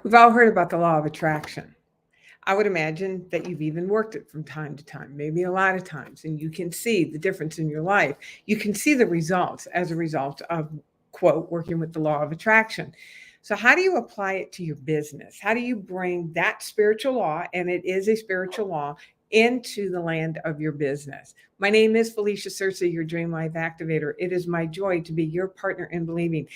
We've all heard about the law of attraction. I would imagine that you've even worked it from time to time, maybe a lot of times, and you can see the difference in your life. You can see the results as a result of, quote, working with the law of attraction. So, how do you apply it to your business? How do you bring that spiritual law, and it is a spiritual law, into the land of your business? My name is Felicia Searcy, your Dream Life Activator. It is my joy to be your partner in believing.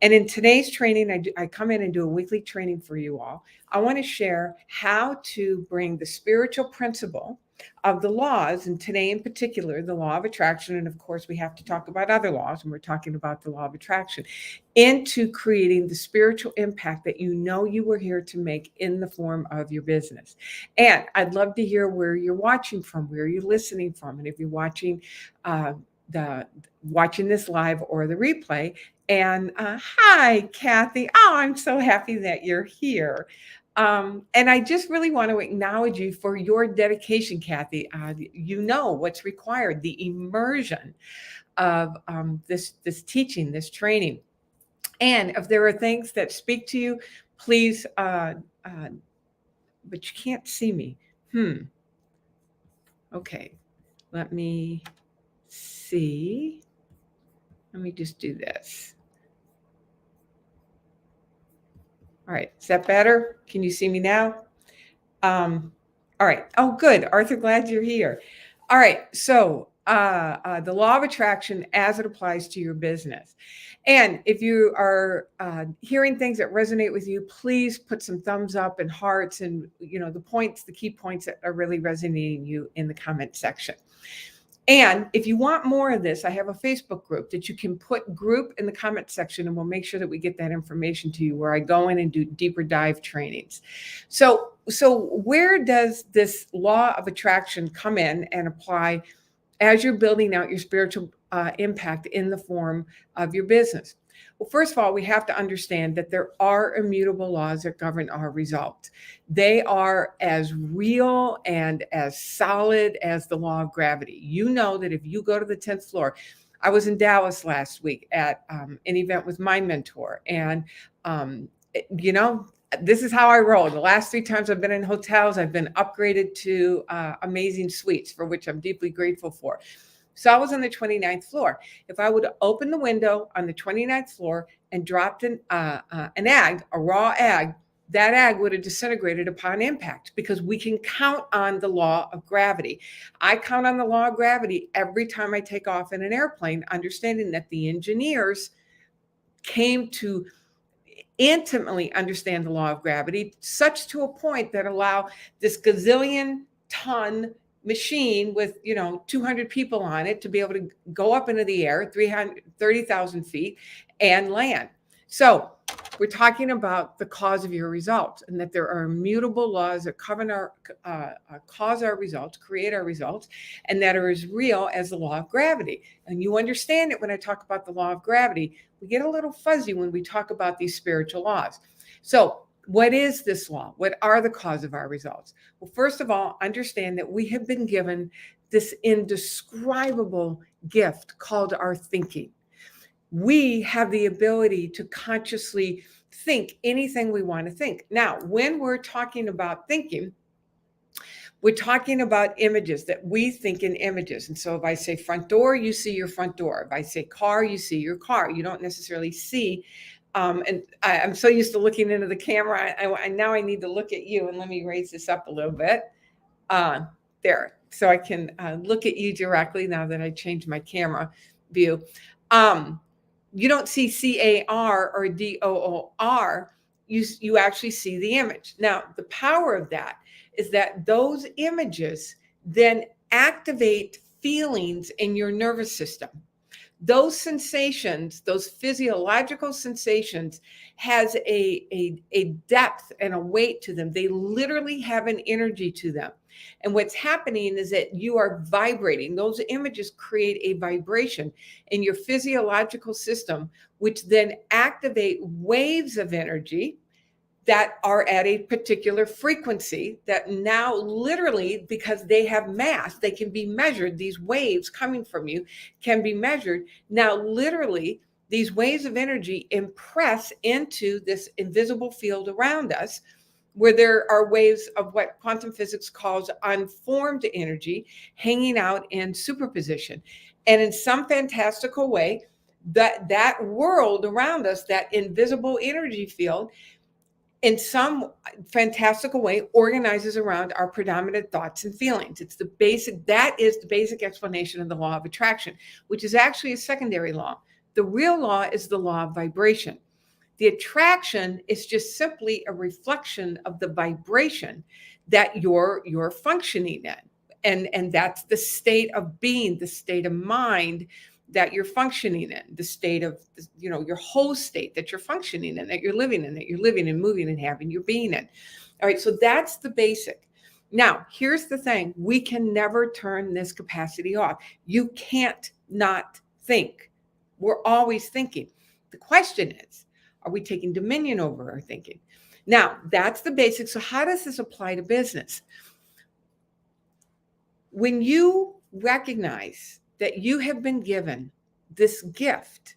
And in today's training, I come in and do a weekly training for you all. I want to share how to bring the spiritual principle of the laws, and today in particular, the law of attraction. And of course, we have to talk about other laws, and we're talking about the law of attraction, into creating the spiritual impact that you know you were here to make in the form of your business. And I'd love to hear where you're watching from, where you're listening from, and if you're watching watching this live or the replay. And hi, Kathy. Oh, I'm so happy that you're here. And I just really want to acknowledge you for your dedication, Kathy. You know what's required, the immersion of this teaching, this training. And if there are things that speak to you, please, but you can't see me. Okay, let me see. Let me just do this. All right, is that better? Can you see me now? All right. Oh, good. Arthur, glad you're here. All right. So the law of attraction as it applies to your business. And if you are hearing things that resonate with you, please put some thumbs up and hearts and, the key points that are really resonating you in the comment section. And if you want more of this, I have a Facebook group that you can put group in the comment section, and we'll make sure that we get that information to you, where I go in and do deeper dive trainings. So where does this law of attraction come in and apply as you're building out your spiritual impact in the form of your business? Well, first of all, we have to understand that there are immutable laws that govern our results. They are as real and as solid as the law of gravity. You know that if you go to the 10th floor, I was in Dallas last week at an event with my mentor, and this is how I roll. The last 3 times I've been in hotels, I've been upgraded to amazing suites, for which I'm deeply grateful for. So I was on the 29th floor. If I would open the window on the 29th floor and dropped an egg, a raw egg, that egg would have disintegrated upon impact, because we can count on the law of gravity. I count on the law of gravity every time I take off in an airplane, understanding that the engineers came to intimately understand the law of gravity, such to a point that allow this gazillion ton machine with 200 people on it to be able to go up into the air 330,000 feet and land. So we're talking about the cause of your results, and that there are immutable laws that cause our results, create our results, and that are as real as the law of gravity. And you understand it when I talk about the law of gravity. We get a little fuzzy when we talk about these spiritual laws. So what is this law? What are the cause of our results? Well, first of all, understand that we have been given this indescribable gift called our thinking. We have the ability to consciously think anything we want to think. Now, when we're talking about thinking, we're talking about images, that we think in images. And so if I say front door, you see your front door. If I say car, you see your car. You don't necessarily see. And I'm so used to looking into the camera. Now I need to look at you, and let me raise this up a little bit. There, so I can look at you directly now that I changed my camera view. You don't see CAR or DOOR. You actually see the image. Now, the power of that is that those images then activate feelings in your nervous system. Those sensations, those physiological sensations, has a depth and a weight to them. They literally have an energy to them. And what's happening is that you are vibrating. Those images create a vibration in your physiological system, which then activate waves of energy that are at a particular frequency, that now literally, because they have mass, they can be measured. These waves coming from you can be measured. Now, literally, these waves of energy impress into this invisible field around us, where there are waves of what quantum physics calls unformed energy hanging out in superposition. And in some fantastical way, that world around us, that invisible energy field, in some fantastical way organizes around our predominant thoughts and feelings. That is the basic explanation of the law of attraction, which is actually a secondary law. The real law is the law of vibration. The attraction is just simply a reflection of the vibration that you're functioning in. And that's the state of being, the state of mind that you're functioning in, the state of, your whole state that you're functioning in, that you're living in, and moving and having your being in. All right, so that's the basic. Now, here's the thing. We can never turn this capacity off. You can't not think. We're always thinking. The question is, are we taking dominion over our thinking? Now, that's the basics. So how does this apply to business? When you recognize that you have been given this gift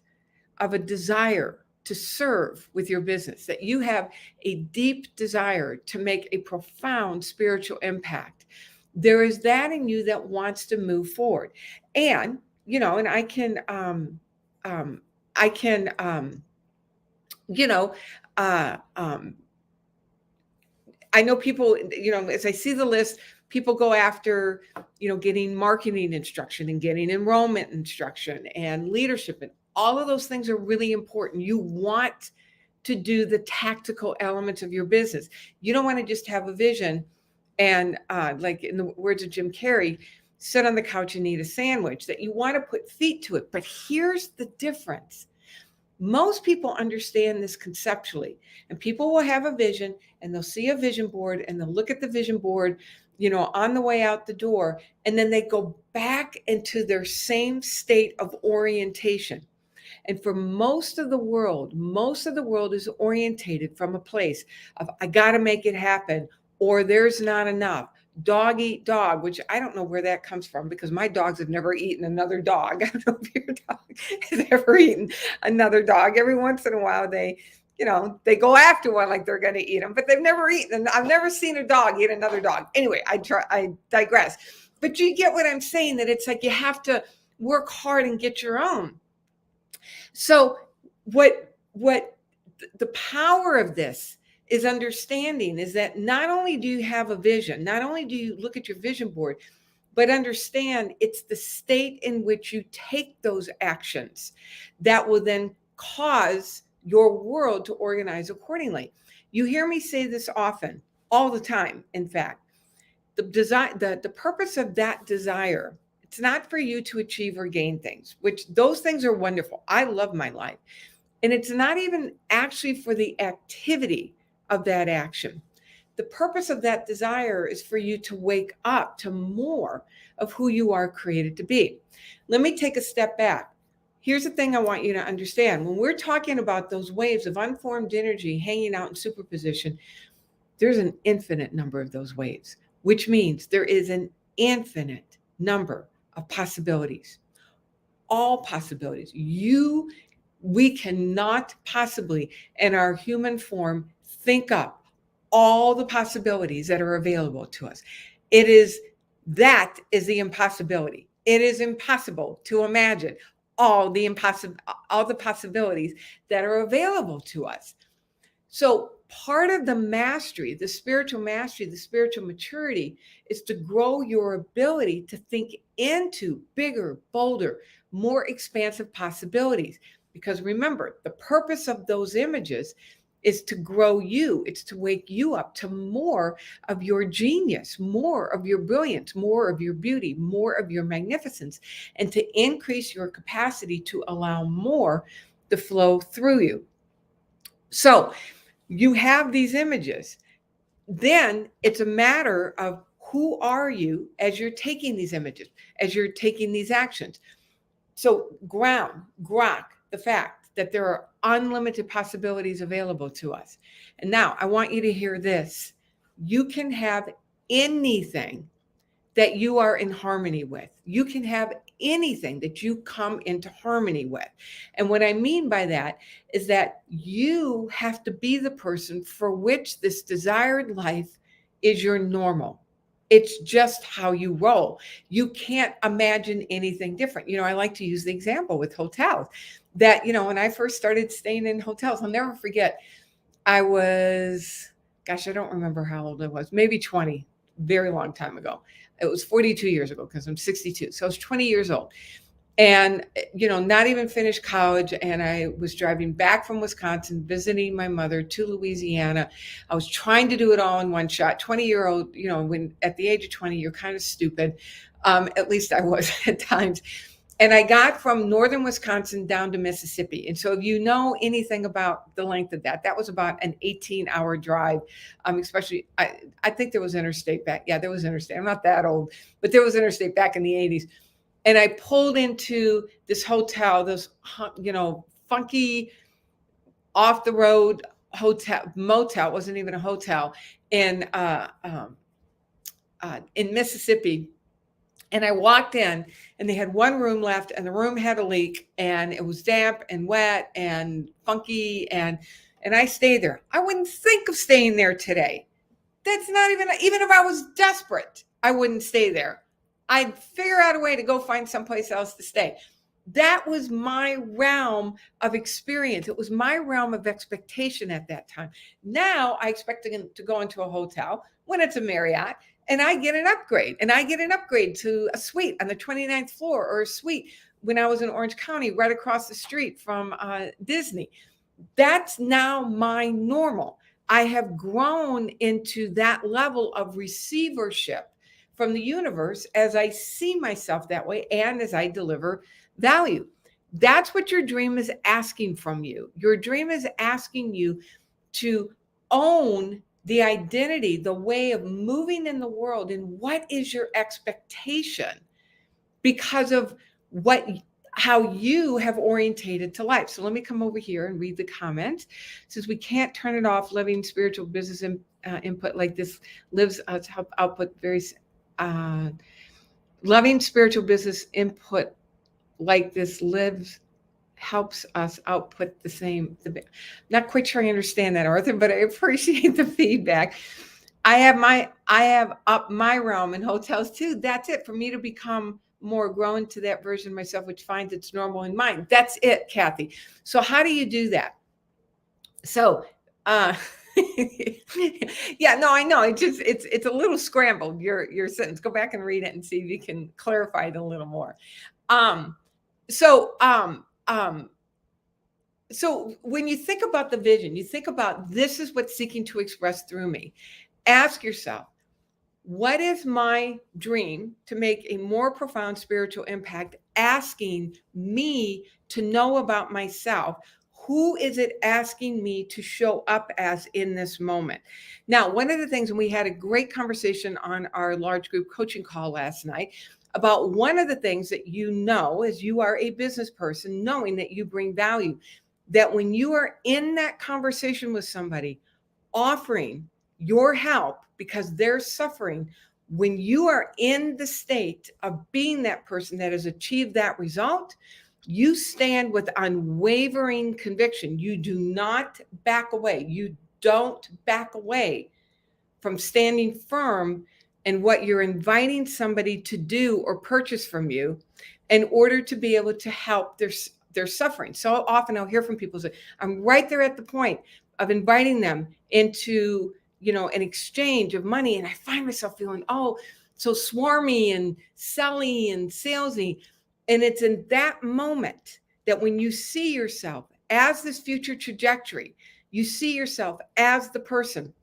of a desire to serve with your business, that you have a deep desire to make a profound spiritual impact, there is that in you that wants to move forward. And, and I know people, as I see the list, people go after, getting marketing instruction and getting enrollment instruction and leadership. And all of those things are really important. You want to do the tactical elements of your business. You don't want to just have a vision and, like in the words of Jim Carrey, sit on the couch and eat a sandwich, that you want to put feet to it. But here's the difference. Most people understand this conceptually, and people will have a vision and they'll see a vision board and they'll look at the vision board, on the way out the door, and then they go back into their same state of orientation. And for most of the world is orientated from a place of, I got to make it happen, or there's not enough. Dog eat dog, which I don't know where that comes from, because my dogs have never eaten another dog. I don't know if your dog has ever eaten another dog. Every once in a while, they go after one like they're going to eat them, but they've never eaten. I've never seen a dog eat another dog. Anyway, I digress. But you get what I'm saying, that it's like you have to work hard and get your own. So what the power of this is understanding is that not only do you have a vision, not only do you look at your vision board, but understand it's the state in which you take those actions that will then cause your world to organize accordingly. You hear me say this often, all the time. In fact, the purpose of that desire, it's not for you to achieve or gain things, which those things are wonderful. I love my life. And it's not even actually for the activity of that action. The purpose of that desire is for you to wake up to more of who you are created to be. Let me take a step back. Here's the thing I want you to understand. When we're talking about those waves of unformed energy hanging out in superposition, there's an infinite number of those waves, which means there is an infinite number of possibilities. All possibilities. We cannot possibly, in our human form, think up all the possibilities that are available to us. That is the impossibility. It is impossible to imagine all the possibilities that are available to us. So part of the mastery, the spiritual maturity, is to grow your ability to think into bigger, bolder, more expansive possibilities. Because remember, the purpose of those images is to grow you. It's to wake you up to more of your genius, more of your brilliance, more of your beauty, more of your magnificence, and to increase your capacity to allow more to flow through you. So you have these images. Then it's a matter of who are you as you're taking these images, as you're taking these actions. So grok the fact that there are unlimited possibilities available to us. And now I want you to hear this. You can have anything that you are in harmony with. You can have anything that you come into harmony with. And what I mean by that is that you have to be the person for which this desired life is your normal. It's just how you roll. You can't imagine anything different. I like to use the example with hotels that, when I first started staying in hotels, I'll never forget. I was, gosh, I don't remember how old I was, maybe 20, very long time ago. It was 42 years ago because I'm 62. So I was 20 years old and, not even finished college. And I was driving back from Wisconsin, visiting my mother to Louisiana. I was trying to do it all in one shot. 20-year-old, when at the age of 20, you're kind of stupid. At least I was at times. And I got from northern Wisconsin down to Mississippi. And so if you know anything about the length of that was about an 18-hour drive. Especially, I think there was interstate back. Yeah, there was interstate. I'm not that old, but there was interstate back in the 80s. And I pulled into this hotel, this, funky off the road motel. It wasn't even a hotel in Mississippi. And I walked in and they had one room left and the room had a leak and it was damp and wet and funky. And I stayed there. I wouldn't think of staying there today. That's not even if I was desperate, I wouldn't stay there. I'd figure out a way to go find someplace else to stay. That was my realm of experience. It was my realm of expectation at that time. Now I expect to go into a hotel when it's a Marriott and I get an upgrade to a suite on the 29th floor or a suite when I was in Orange County, right across the street from Disney. That's now my normal. I have grown into that level of receivership from the universe as I see myself that way and as I deliver value. That's what your dream is asking from you. Your dream is asking you to own the identity, the way of moving in the world, and what is your expectation because of how you have orientated to life. So let me come over here and read the comments. Since we can't turn it off, living spiritual business input like this lives output very loving spiritual business input like this helps us output the same. Not quite sure I understand that, Arthur, but I appreciate the feedback. I have up my realm in hotels too. That's it for me to become more grown to that version of myself, which finds its normal in mind. That's it, Kathy. So how do you do that? So, yeah, no, I know. It's a little scrambled, your sentence. Go back and read it and see if you can clarify it a little more. So when you think about the vision, you think about this is what's seeking to express through me. Ask yourself, what is my dream to make a more profound spiritual impact? Asking me to know about myself. Who is it asking me to show up as in this moment? Now, one of the things, and we had a great conversation on our large group coaching call last night about one of the things that as you are a business person, knowing that you bring value, that when you are in that conversation with somebody, offering your help because they're suffering, when you are in the state of being that person that has achieved that result, you stand with unwavering conviction. You do not back away. You don't back away from standing firm in what you're inviting somebody to do or purchase from you in order to be able to help their suffering. So often I'll hear from people say, I'm right there at the point of inviting them into, an exchange of money. And I find myself feeling, so swarmy and selly and salesy. And it's in that moment that when you see yourself as this future trajectory, you see yourself as the person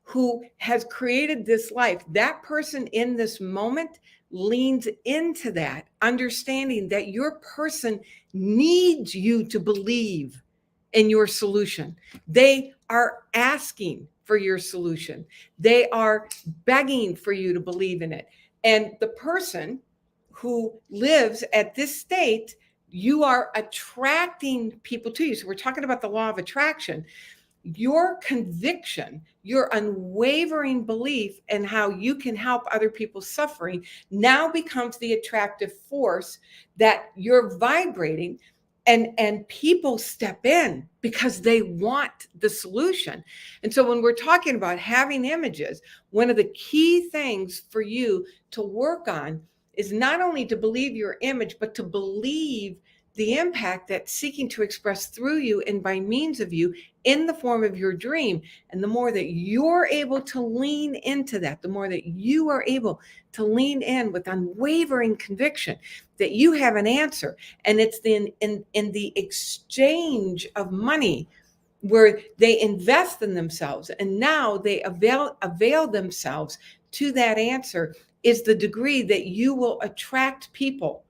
who has created this life, that person in this moment leans into that, understanding that your person needs you to believe in your solution. They are asking for your solution. They are begging for you to believe in it. And the person who lives at this state, you are attracting people to you. So we're talking about the law of attraction. your conviction, your unwavering belief in how you can help other people suffering now becomes the attractive force that you're vibrating, and people step in because they want the solution. And so when we're talking about having images, one of the key things for you to work on is not only to believe your image, but to believe the impact that's seeking to express through you and by means of you in the form of your dream. And the more that you're able to lean into that, the more that you are able to lean in with unwavering conviction that you have an answer. And it's in the exchange of money where they invest in themselves and now they avail themselves to that answer, is the degree that you will attract people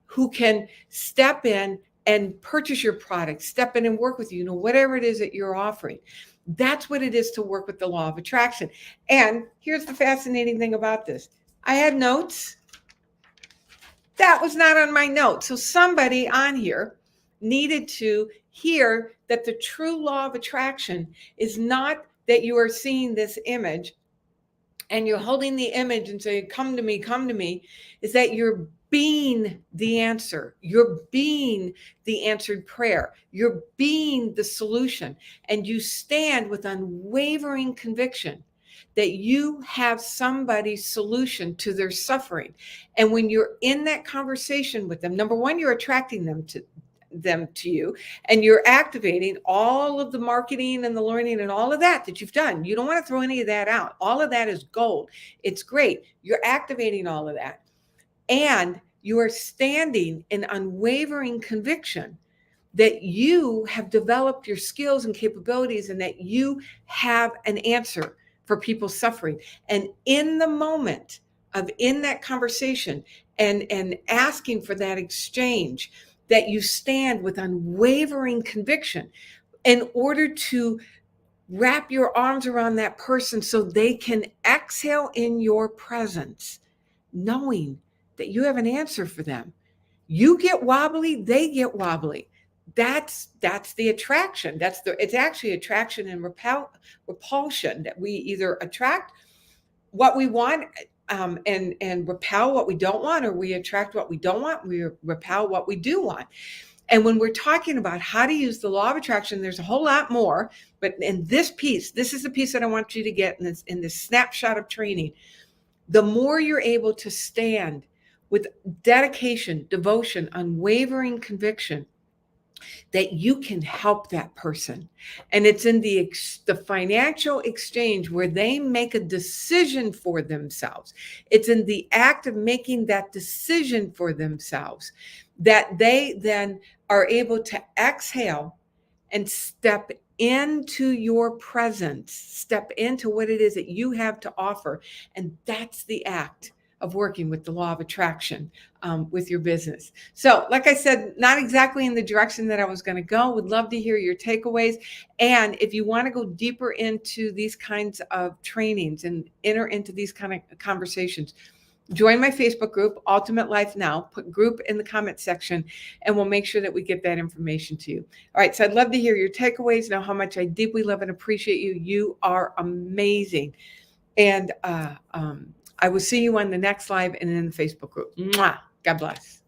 who can step in and purchase your product, step in and work with you, whatever it is that you're offering. That's what it is to work with the law of attraction. And here's the fascinating thing about this. I had notes. That was not on my notes. So somebody on here needed to hear that the true law of attraction is not that you are seeing this image and you're holding the image and saying, come to me, is that you're being the answer. You're being the answered prayer. You're being the solution. And you stand with unwavering conviction that you have somebody's solution to their suffering. And when you're in that conversation with them, number one, you're attracting them to you, and you're activating all of the marketing and the learning and all of that you've done. You don't want to throw any of that out. All of that is gold. It's great. You're activating all of that. And you are standing in unwavering conviction that you have developed your skills and capabilities and that you have an answer for people suffering. And in the moment of in that conversation and asking for that exchange, that you stand with unwavering conviction in order to wrap your arms around that person so they can exhale in your presence, knowing that you have an answer for them. You get wobbly, they get wobbly. That's the attraction. It's actually attraction and repulsion, that we either attract what we want and repel what we don't want, or we attract what we don't want, we repel what we do want. And when we're talking about how to use the law of attraction, there's a whole lot more. But in this piece, this is the piece that I want you to get in this snapshot of training. The more you're able to stand with dedication, devotion, unwavering conviction that you can help that person. And it's in the financial exchange where they make a decision for themselves. It's in the act of making that decision for themselves that they then are able to exhale and step into your presence, step into what it is that you have to offer. And that's the act of working with the law of attraction with your business. So, like I said, not exactly in the direction that I was going to go. Would love to hear your takeaways. And if you want to go deeper into these kinds of trainings and enter into these kind of conversations, join my Facebook group, Ultimate Life Now. Put group in the comment section, and we'll make sure that we get that information to you. All right, so I'd love to hear your takeaways, know how much I deeply love and appreciate you. You are amazing. And I will see you on the next live and in the Facebook group. Mwah. God bless.